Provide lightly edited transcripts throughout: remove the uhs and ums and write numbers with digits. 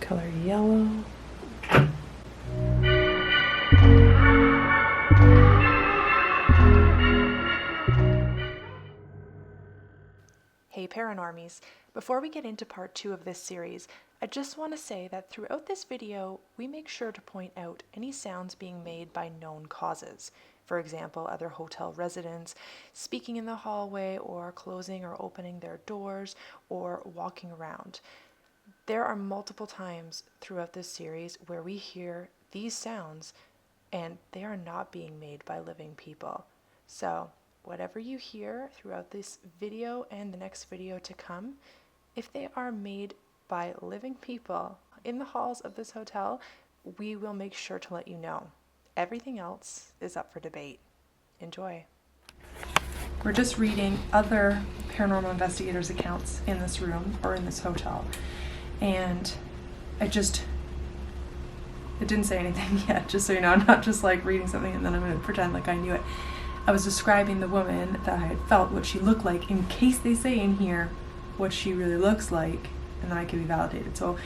color yellow. Hey Paranormies! Before we get into part 2 of this series, I just want to say that throughout this video, we make sure to point out any sounds being made by known causes. For example, other hotel residents speaking in the hallway, or closing or opening their doors, or walking around. There are multiple times throughout this series where we hear these sounds and they are not being made by living people. So, whatever you hear throughout this video and the next video to come, if they are made by living people in the halls of this hotel, we will make sure to let you know. Everything else is up for debate. Enjoy. We're just reading other paranormal investigators' accounts in this room or in this hotel. And it didn't say anything yet, just so you know. I'm not just like reading something and then I'm going to pretend like I knew it. I was describing the woman that I had felt, what she looked like, in case they say in here what she really looks like, and then I can be validated. So,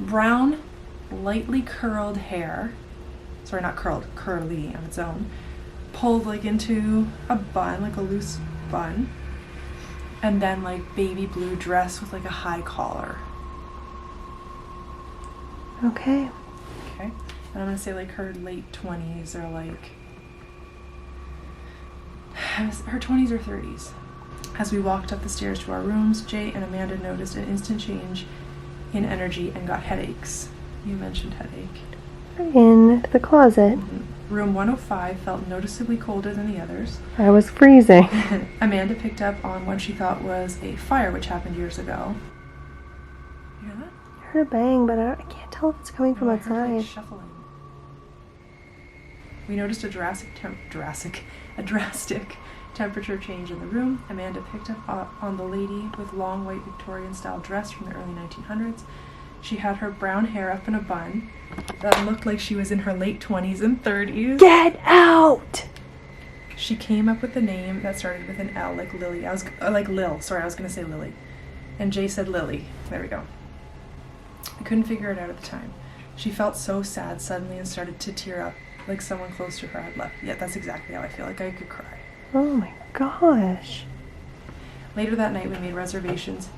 brown, lightly curled hair, sorry, not curled, curly on its own, pulled like into a bun, like a loose bun, and then like baby blue dress with like a high collar. Okay. Okay, and I'm gonna say like her late 20s or like her 20s or 30s. As we walked up the stairs to our rooms, Jay and Amanda noticed an instant change in energy and got headaches. You mentioned headache. In the closet. Mm-hmm. Room 105 felt noticeably colder than the others. I was freezing. Amanda picked up on what she thought was a fire which happened years ago. You hear that? I heard a bang, but I can't tell if it's coming from I outside. heard, like, shuffling. We noticed a drastic temperature change in the room. Amanda picked up on the lady with long white Victorian-style dress from the early 1900s. She had her brown hair up in a bun that looked like she was in her late 20s and 30s. Get out! She came up with a name that started with an L, like Lily. Like Lil. Sorry, I was going to say Lily. And Jay said Lily. There we go. I couldn't figure it out at the time. She felt so sad suddenly and started to tear up, like someone close to her had left. Yeah, that's exactly how I feel. Like I could cry. Oh my gosh. Later that night, we made reservations.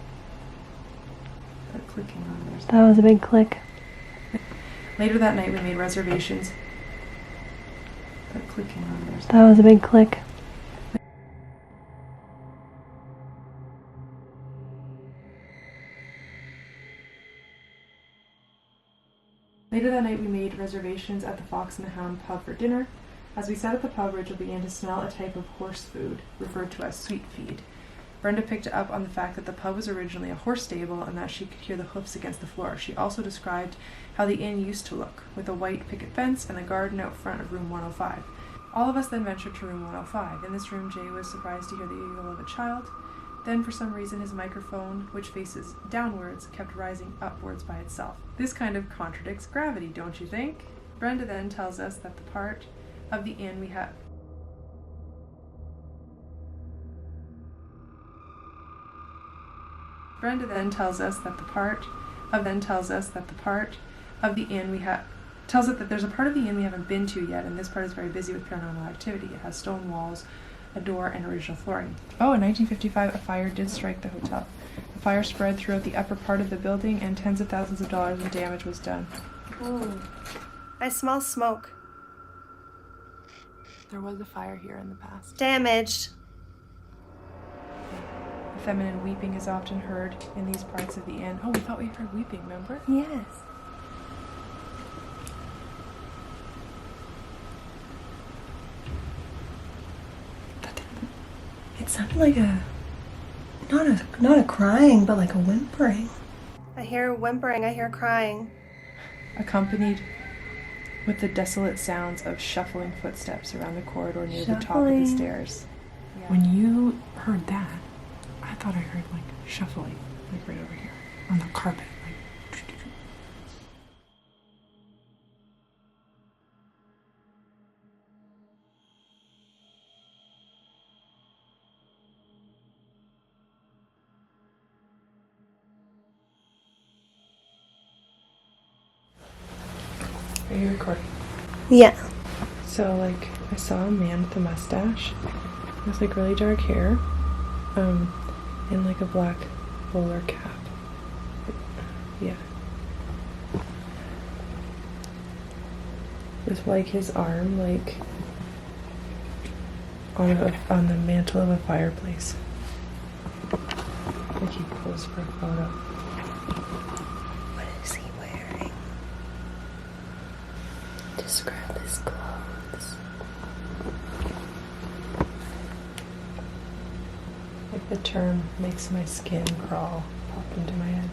That clicking on there. That was a big click. Later that night, we made reservations. That clicking on there. That was a big click. Later that night, we made reservations at the Fox and the Hound pub for dinner. As we sat at the pub, Rachel began to smell a type of horse food, referred to as sweet feed. Brenda picked up on the fact that the pub was originally a horse stable and that she could hear the hoofs against the floor. She also described how the inn used to look, with a white picket fence and a garden out front of room 105. All of us then ventured to room 105. In this room, Jay was surprised to hear the giggle of a child. Then, for some reason, his microphone, which faces downwards, kept rising upwards by itself. This kind of contradicts gravity, don't you think? Brenda then tells us that the part of the inn we had... Brenda then tells us that there's a part of the inn we haven't been to yet, and this part is very busy with paranormal activity. It has stone walls, a door, and original flooring. Oh, in 1955, a fire did strike the hotel. The fire spread throughout the upper part of the building, and tens of thousands of dollars in damage was done. Ooh. I smell smoke. There was a fire here in the past. Damaged. Feminine weeping is often heard in these parts of the inn. Oh, we thought we heard weeping, remember? Yes. It sounded like not a crying, but like a whimpering. I hear whimpering, I hear crying. Accompanied with the desolate sounds of shuffling footsteps around the corridor near the top of the stairs. Yeah. When you heard that, I thought I heard like shuffling, like right over here on the carpet. Are you recording? Yeah. So, like, I saw a man with a mustache. He has, like, really dark hair. And, like, a black bowler cap. Yeah. With, like, his arm, like, on the mantle of a fireplace. Like, he posed for a photo. What is he wearing? Describe his clothes. Like, the term makes my skin crawl popped into my head.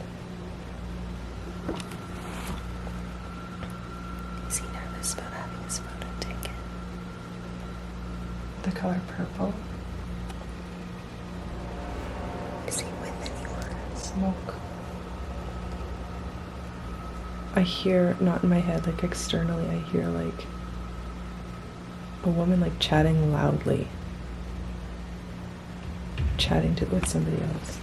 Is he nervous about having his photo taken? The color purple. Is he with anyone? Smoke. I hear, not in my head, like externally, I hear like a woman like chatting loudly. Chatting with somebody else.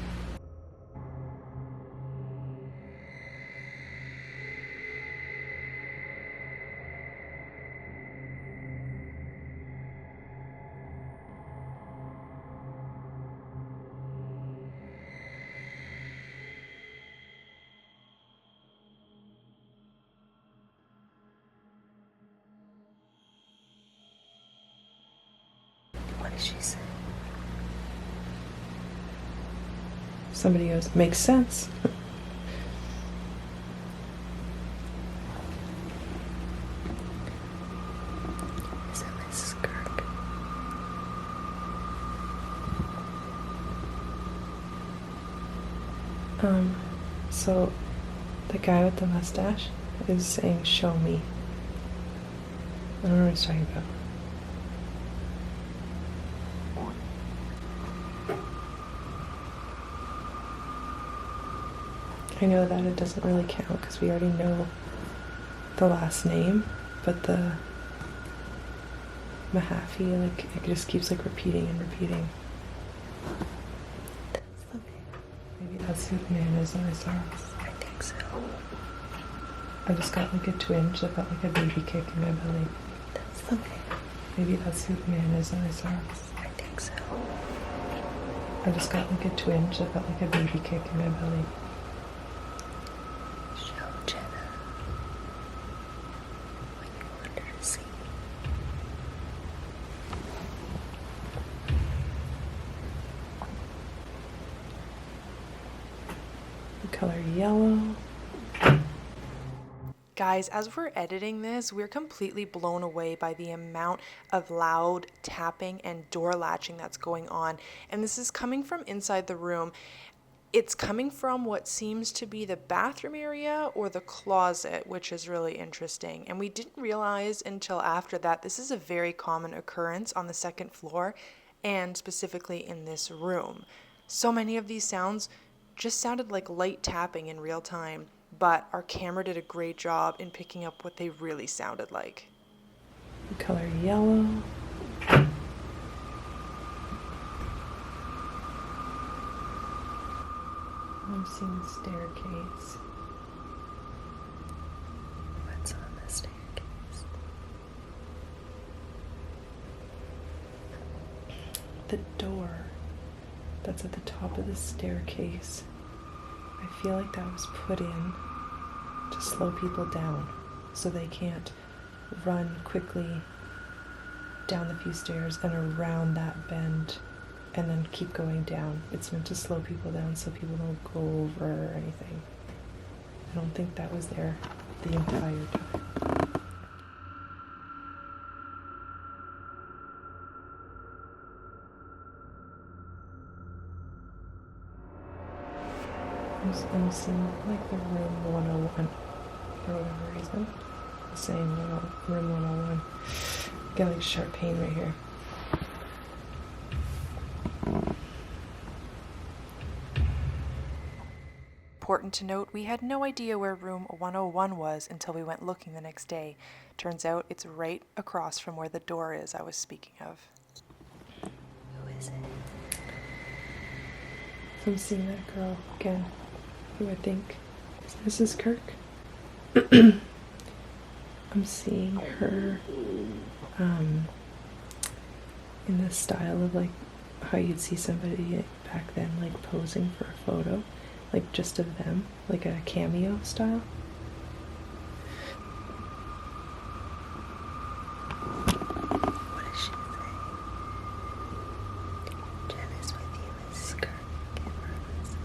What did she say? Somebody goes, makes sense. Is that Mrs. Kirk? So the guy with the mustache is saying, show me. I don't know what he's talking about. I know that it doesn't really count because we already know the last name, but the Mahaffey, like, it just keeps like repeating and repeating. That's the man. Maybe that's who the man is that I saw. I think so. I just got like a twinge that felt like a baby kick in my belly. That's the man. Maybe that's who the man is that I saw. I think so. I just got like a twinge that felt like a baby kick in my belly. Show Jenna what you want her to see. The color yellow. Guys, as we're editing this, we're completely blown away by the amount of loud tapping and door latching that's going on. And this is coming from inside the room. It's coming from what seems to be the bathroom area or the closet, which is really interesting. And we didn't realize until after that this is a very common occurrence on the second floor and specifically in this room. So many of these sounds just sounded like light tapping in real time, but our camera did a great job in picking up what they really sounded like. The color yellow. I'm seeing the staircase. What's on the staircase? The door that's at the top of the staircase. I feel like that was put in to slow people down so they can't run quickly down the few stairs and around that bend and then keep going down. It's meant to slow people down so people don't go over or anything. I don't think that was there the entire time. I'm seeing like the room 101 for whatever reason. I'm saying room 101. Got like sharp pain right here. Important to note, we had no idea where room 101 was until we went looking the next day. Turns out it's right across from where the door is I was speaking of. Who is it? So I'm seeing that girl again, who I think is Mrs. Kirk. I'm seeing her in the style of like how you'd see somebody back then like posing for a photo, like just of them, like a cameo style. What is she saying? Jen is with you, is skirt. Give her a listen.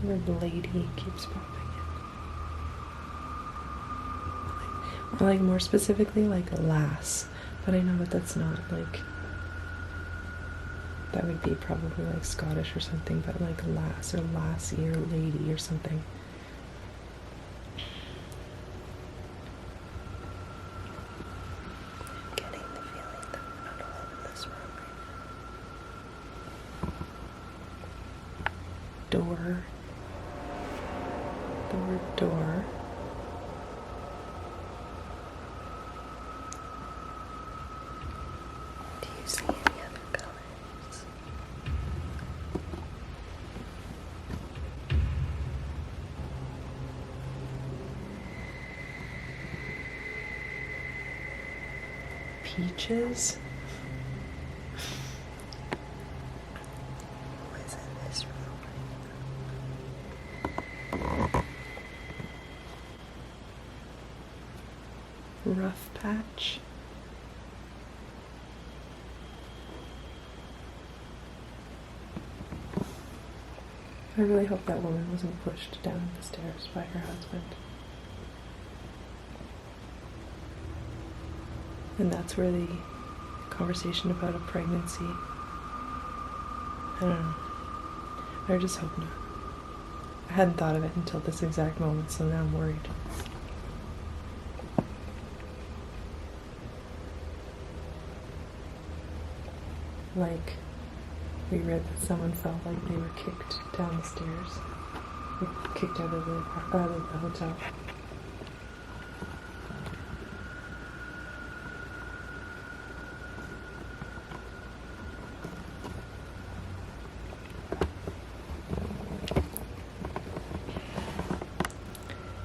The word lady keeps popping in. Or like more specifically like lass, but I know that that's not like, that would be probably like Scottish or something, but like lass or lassie or lady or something. I'm getting the feeling that we're not alone in this room right now. Door. The word door. Do you see any other colors? Peaches. Who is in this room Rough patch. I really hope that woman wasn't pushed down the stairs by her husband. And that's where the conversation about a pregnancy, I don't know. I just hope not. I hadn't thought of it until this exact moment, so now I'm worried. Like, we read that someone felt like they were kicked down the stairs, like kicked out of the hotel.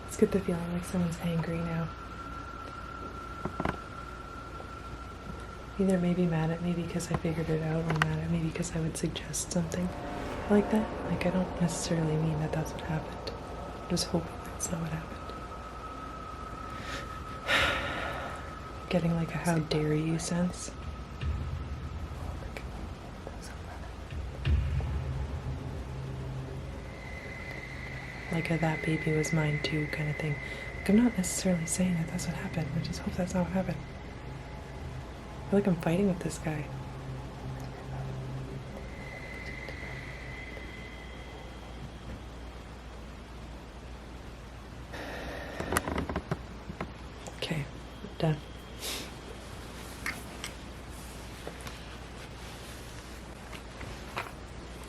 Let's get the feeling like someone's angry now. Either maybe mad at me because I figured it out, or mad at me because I would suggest something like that. Like, I don't necessarily mean that that's what happened. I'm just hoping that's not what happened. Getting like a how dare you sense. Like a that baby was mine too kind of thing. Like, I'm not necessarily saying that that's what happened. I just hope that's not what happened. I feel like I'm fighting with this guy. Okay, done.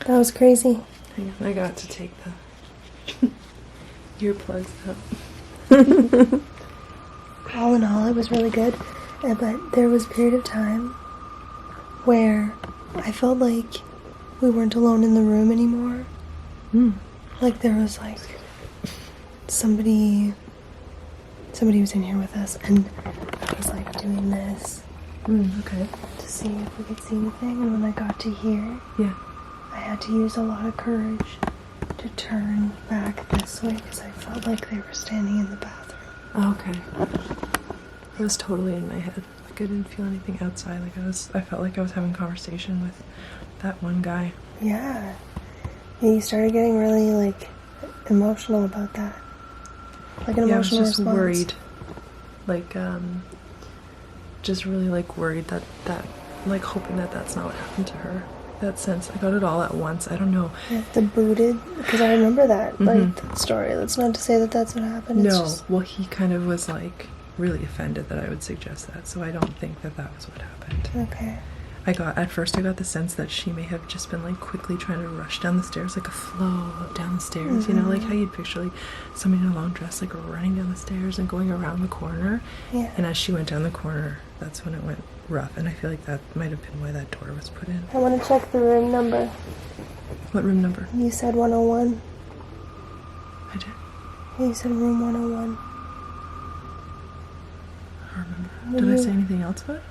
That was crazy. Hang on, I got to take the earplugs out. All in all, it was really good. But there was a period of time where I felt like we weren't alone in the room anymore. Like there was like somebody was in here with us, and I was like doing this Okay. to see if we could see anything. And when I got to here, Yeah. I had to use a lot of courage to turn back this way because I felt like they were standing in the bathroom. Okay. I was totally in my head. Like, I didn't feel anything outside. Like, I felt like I was having a conversation with that one guy. Yeah. You started getting really like emotional about that. Like an Yeah, I was emotional just response. worried. Like, just really like worried that like hoping that that's not what happened to her. That sense. I got it all at once. I don't know. Yeah, the booted, because I remember that, like, that story. That's not to say that that's what happened. It's No. just, Well, he kind of was like really offended that I would suggest that. So I don't think that that was what happened. okay. At first I got the sense that she may have just been like quickly trying to rush down the stairs, like a flow of down the stairs, you know, like how you'd picture like somebody in a long dress like running down the stairs and going around the corner. Yeah. And as she went down the corner, that's when it went rough, and I feel like that might have been why that door was put in. I want to check the room number. What room number? You said 101. I did. You said room 101. I don't remember. Did I say anything else about it?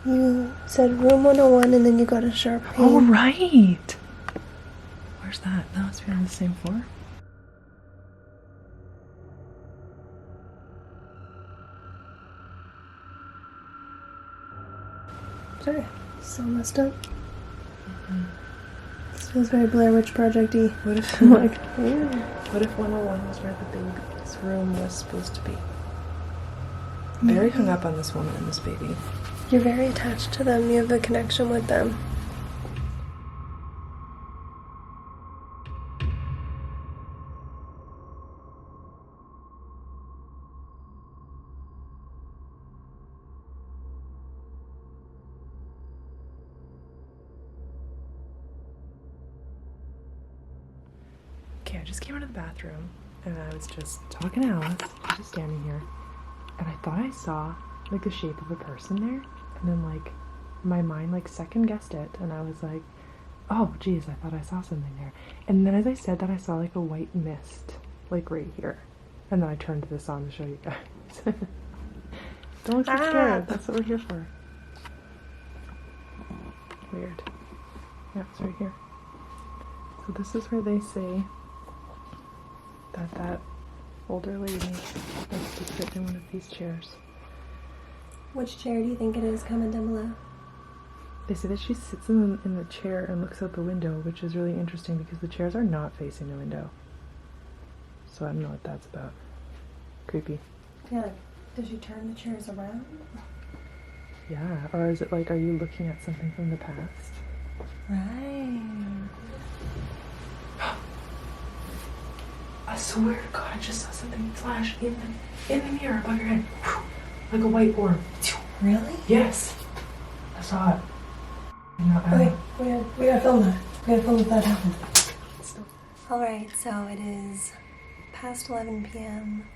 You said room 101 and then you got a sharp pain. Oh, right! Where's that? That must be on the same floor. Sorry. So messed up. This feels very Blair Witch Project-y. What if, Like, what if 101 was where the baby's room was supposed to be? I'm very hung up on this woman and this baby. you're very attached to them. You have a connection with them. Okay, I just came out of the bathroom and I was just talking to Alice. She's just standing here. And I thought I saw like the shape of a person there. And then like my mind like second guessed it. And I was like, oh geez, I thought I saw something there. And then as I said that, I saw like a white mist like right here. And then I turned this on to show you guys. Don't look so scared. That's what we're here for. Weird. Yeah, it's right here. So this is where they say that older lady likes to sit in one of these chairs. Which chair do you think it is? Comment down below. They say that she sits in the chair and looks out the window, which is really interesting because the chairs are not facing the window. So I don't know what that's about. Creepy. Yeah, like, does she turn the chairs around? Yeah, or is it like, are you looking at something from the past? Right. I swear to God, I just saw something flash in the mirror above your head. Like a white orb. Really? Yes. I saw it. Okay, we gotta film that. We gotta film if that happened. Alright, so it is past 11 p.m.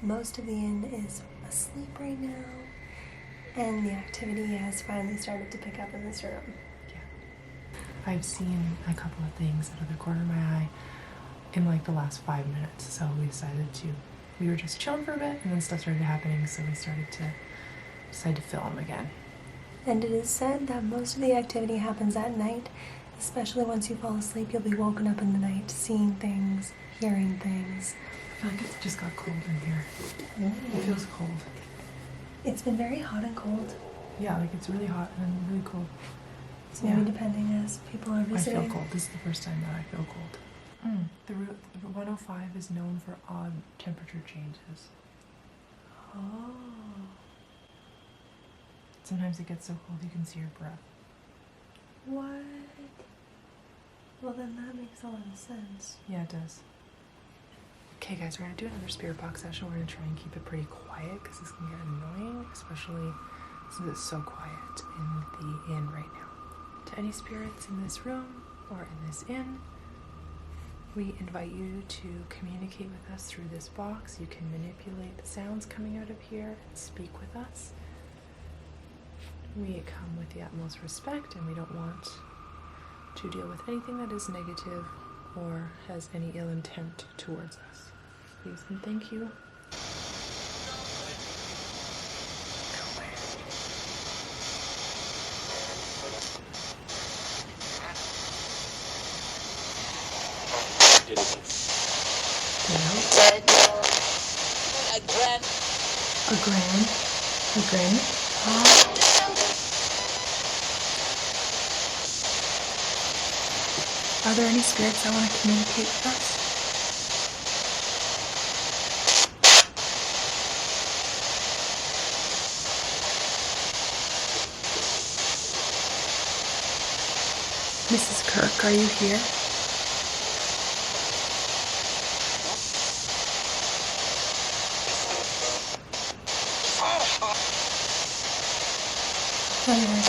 Most of the inn is asleep right now. And the activity has finally started to pick up in this room. I've seen a couple of things out of the corner of my eye in like the last 5 minutes, so we decided we were just chilling for a bit and then stuff started happening, so we decided to film again. And it is said that most of the activity happens at night, especially once you fall asleep. You'll be woken up in the night, seeing things, hearing things. I feel like it just got cold in here. It feels cold. It's been very hot and cold. Yeah, like it's really hot and then really cold. So maybe depending as people are visiting. I feel cold. This is the first time that I feel cold. The 105 is known for odd temperature changes. Oh. Sometimes it gets so cold you can see your breath. What? Well, then that makes a lot of sense. Yeah, it does. Okay, guys, we're going to do another spirit box session. We're going to try and keep it pretty quiet because this can get annoying, especially since it's so quiet in the inn right now. To any spirits in this room or in this inn, we invite you to communicate with us through this box. You can manipulate the sounds coming out of here and speak with us. We come with the utmost respect and we don't want to deal with anything that is negative or has any ill intent towards us. Please and thank you. A granny? Are there any spirits that want to communicate with us? Mrs. Kirk, are you here?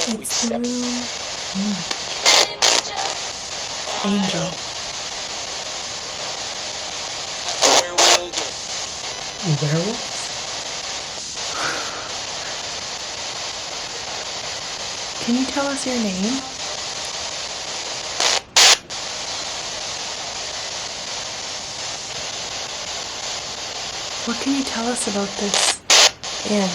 It's the room. Angel. Werewolves? Can you tell us your name? What can you tell us about this inn?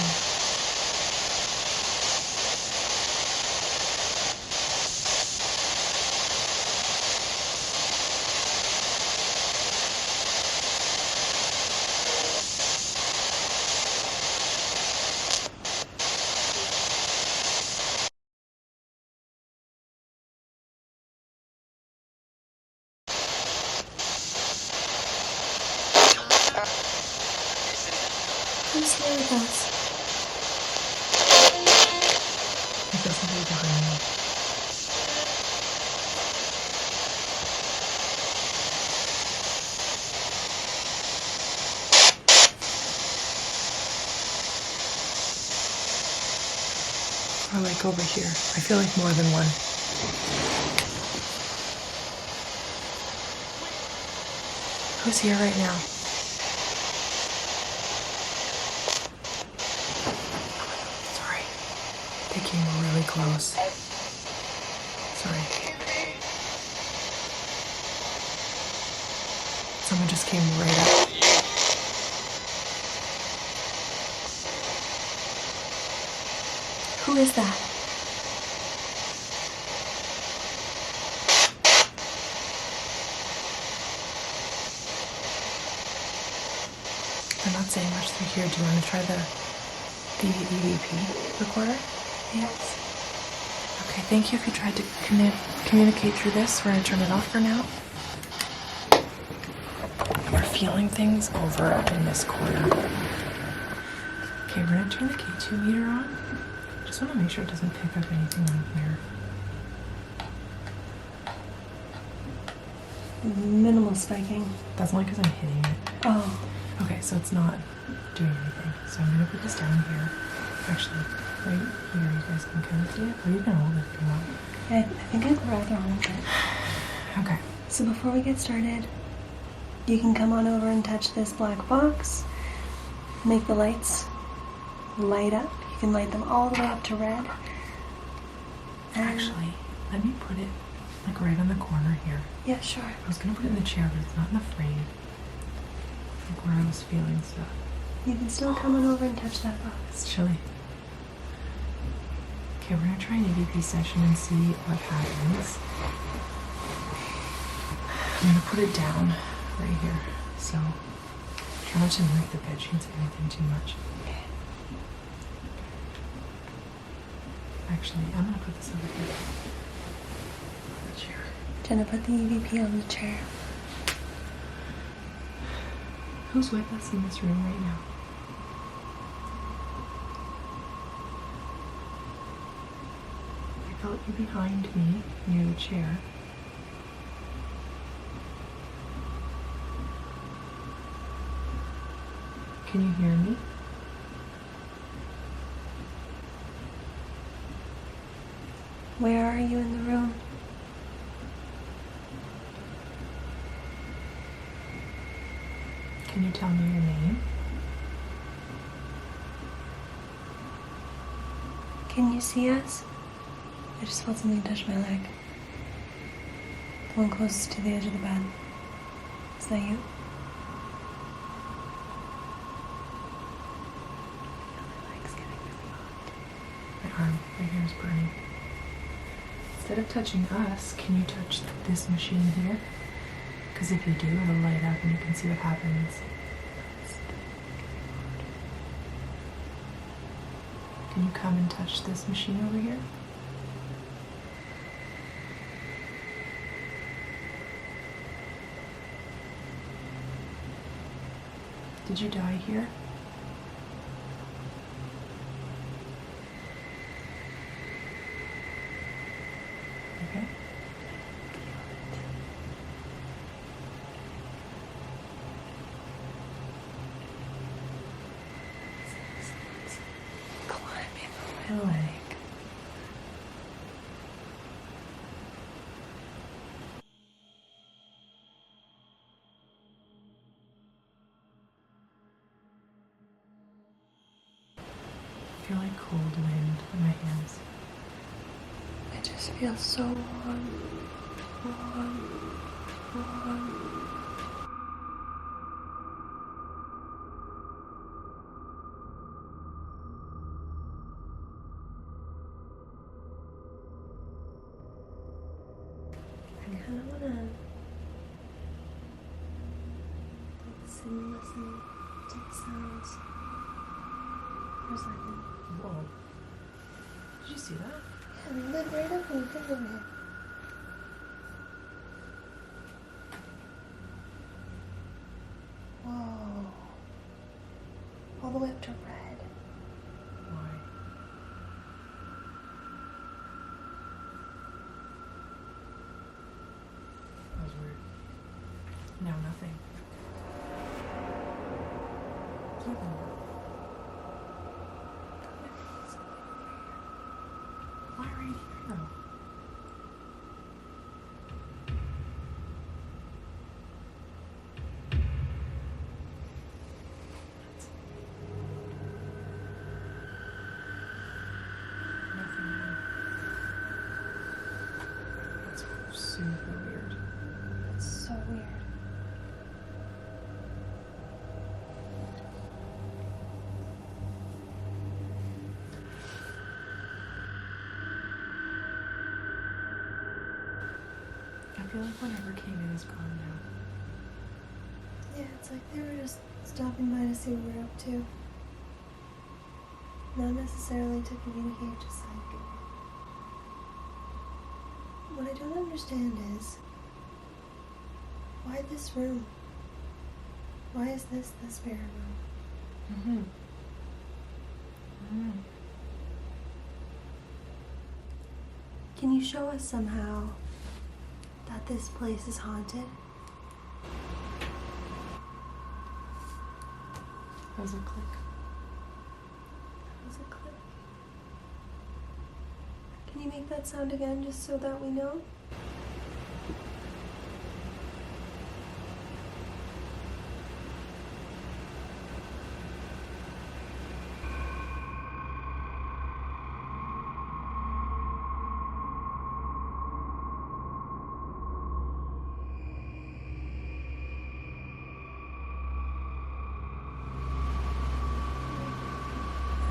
Who's here with us? It doesn't be behind me. Or like over here. I feel like more than one. Who's here right now? Sorry. They came really close. Sorry. Someone just came right up. Who is that? They're not saying much through here. Do you want to try the EVP recorder? Yes. Okay, thank you if you tried to communicate through this. We're going to turn it off for now. We're feeling things over in this corner. Okay, we're going to turn the K2 meter on. Just want to make sure it doesn't pick up anything on here. Minimal spiking. That's only because I'm hitting it. Oh. Okay, so it's not doing anything. So I'm going to put this down here. Actually, right here, you guys can kind of see it. Or you can hold it if you want. I think I'd rather hold it. Okay. So before we get started, you can come on over and touch this black box. Make the lights light up. You can light them all the way up to red. And Actually, let me put it like right on the corner here. yeah, sure. I was going to put it in the chair, but it's not in the frame. Like where I was feeling stuff. You can still come on over and touch that box. It's chilly. Okay, we're going to try an EVP session and see what happens. I'm going to put it down right here. So try not to move the bed sheets or anything too much. Actually, I'm going to put this over here. On the chair. Jenna, put the EVP on the chair. Who's with us in this room right now? I felt you behind me near the chair. Can you hear me? Where are you in the room? Can you tell me your name? Can you see us? I just felt something touch my leg. The one closest to the edge of the bed. Is that you? My leg's getting really hot. My arm right here is burning. Instead of touching us, can you touch this machine here? Because if you do, it'll light up and you can see what happens. Can you come and touch this machine over here? Did you die here? Okay. Climbing on my leg. I feel like cold wind on my hands. This feels so warm. Warm. Warm. I kind of want to sit and listen to the sounds for a second. Whoa. Did you see that? Yeah, they live right up in the middle of it. Whoa. All the way up to red. Why? That was weird. Now nothing. Keep on. Why are you here though? Nothing here. That's super weird. That's so weird. I feel like whatever came in is gone now. Yeah, it's like they were just stopping by to see what we're up to. Not necessarily to communicate, just like... What I don't understand is... why this room? Why is this the spirit room? Can you show us somehow that this place is haunted? That was a click. That was a click. Can you make that sound again just so that we know?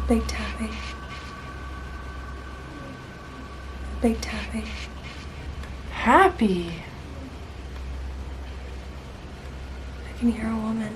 Big tapping. Big tapping. Happy! I can hear a woman.